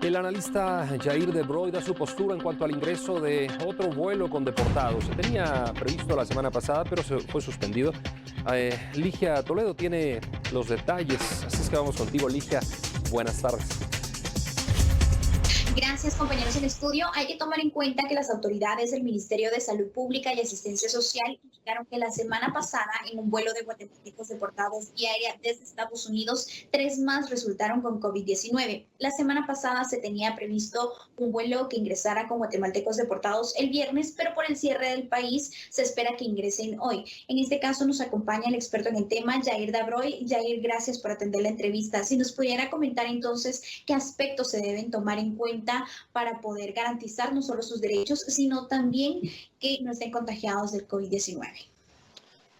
El analista Jair de Broy da su postura en cuanto al ingreso de otro vuelo con deportados. Se tenía previsto la semana pasada, pero se fue suspendido. Ligia Toledo tiene los detalles, así es que vamos contigo, Ligia. Buenas tardes. Gracias, compañeros en estudio. Hay que tomar en cuenta que las autoridades del Ministerio de Salud Pública y Asistencia Social indicaron que la semana pasada, en un vuelo de guatemaltecos deportados vía aérea desde Estados Unidos, 3 más resultaron con COVID-19. La semana pasada se tenía previsto un vuelo que ingresara con guatemaltecos deportados el viernes, pero por el cierre del país se espera que ingresen hoy. En este caso nos acompaña el experto en el tema, Jair Dabroy. Jair, gracias por atender la entrevista. Si nos pudiera comentar entonces qué aspectos se deben tomar en cuenta para poder garantizar no solo sus derechos, sino también que no estén contagiados del COVID-19.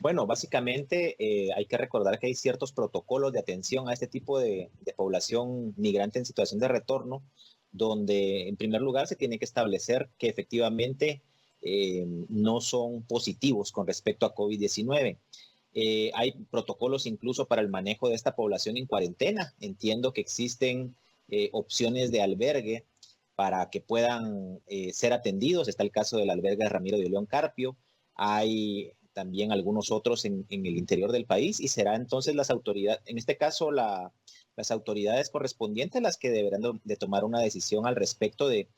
Bueno, básicamente hay que recordar que hay ciertos protocolos de atención a este tipo de población migrante en situación de retorno, donde en primer lugar se tiene que establecer que efectivamente no son positivos con respecto a COVID-19. Hay protocolos incluso para el manejo de esta población en cuarentena. Entiendo que existen opciones de albergue para que puedan ser atendidos. Está el caso del albergue Ramiro de León Carpio. Hay también algunos otros en el interior del país y será entonces las autoridades, en este caso las autoridades correspondientes las que deberán de tomar una decisión al respecto de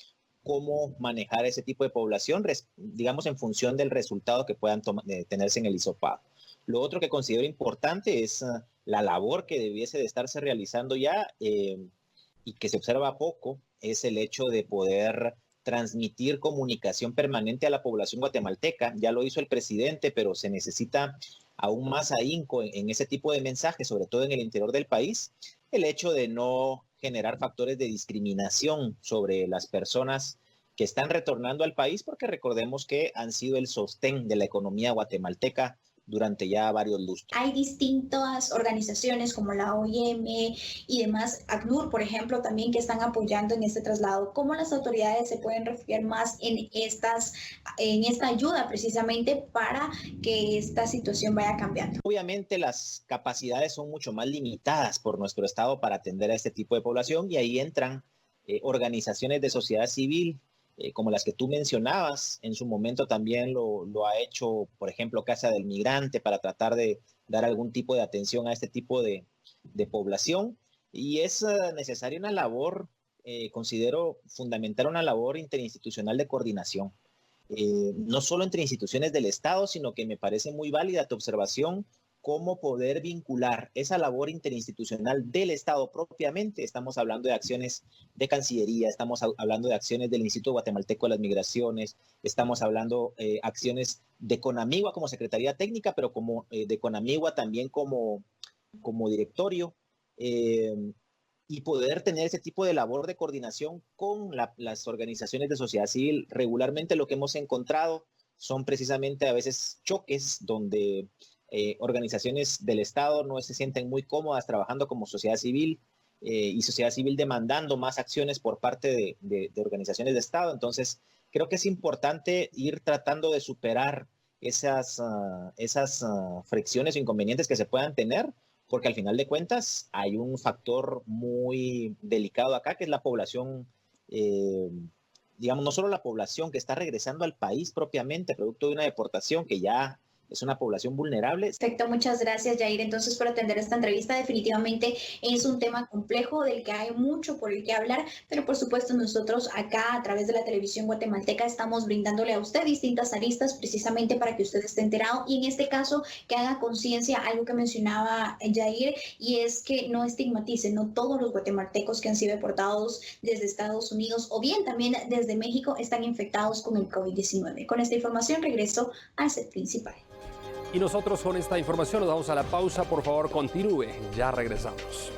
cómo manejar ese tipo de población, digamos en función del resultado que puedan tenerse en el hisopado. Lo otro que considero importante es la labor que debiese de estarse realizando ya y que se observa poco, es el hecho de poder transmitir comunicación permanente a la población guatemalteca. Ya lo hizo el presidente, pero se necesita aún más ahínco en ese tipo de mensajes, sobre todo en el interior del país. El hecho de no generar factores de discriminación sobre las personas que están retornando al país, porque recordemos que han sido el sostén de la economía guatemalteca durante ya varios lustros. Hay distintas organizaciones como la OIM y demás, ACNUR, por ejemplo, también que están apoyando en este traslado. ¿Cómo las autoridades se pueden refugiar más en esta ayuda precisamente para que esta situación vaya cambiando? Obviamente las capacidades son mucho más limitadas por nuestro estado para atender a este tipo de población y ahí entran organizaciones de sociedad civil, como las que tú mencionabas. En su momento también lo ha hecho, por ejemplo, Casa del Migrante, para tratar de dar algún tipo de atención a este tipo de población. Y es necesaria una labor, considero fundamental, una labor interinstitucional de coordinación. No solo entre instituciones del Estado, sino que me parece muy válida tu observación, cómo poder vincular esa labor interinstitucional del Estado propiamente. Estamos hablando de acciones de Cancillería, estamos hablando de acciones del Instituto Guatemalteco de las Migraciones, estamos hablando acciones de Conamigua como Secretaría Técnica, pero como de Conamigua también como directorio, y poder tener ese tipo de labor de coordinación con las organizaciones de sociedad civil. Regularmente lo que hemos encontrado son precisamente a veces choques donde organizaciones del Estado no se sienten muy cómodas trabajando como sociedad civil y sociedad civil demandando más acciones por parte de organizaciones de Estado. Entonces, creo que es importante ir tratando de superar esas fricciones o inconvenientes que se puedan tener, porque al final de cuentas hay un factor muy delicado acá, que es la población, digamos, no solo la población que está regresando al país propiamente, producto de una deportación que ya es una población vulnerable. Perfecto, muchas gracias, Jair, entonces por atender esta entrevista. Definitivamente es un tema complejo del que hay mucho por el que hablar, pero por supuesto nosotros acá a través de la televisión guatemalteca estamos brindándole a usted distintas aristas precisamente para que usted esté enterado y en este caso que haga conciencia, algo que mencionaba Jair, y es que no estigmaticen, no todos los guatemaltecos que han sido deportados desde Estados Unidos o bien también desde México están infectados con el COVID-19. Con esta información regreso al set principal. Y nosotros con esta información nos vamos a la pausa. Por favor, continúe. Ya regresamos.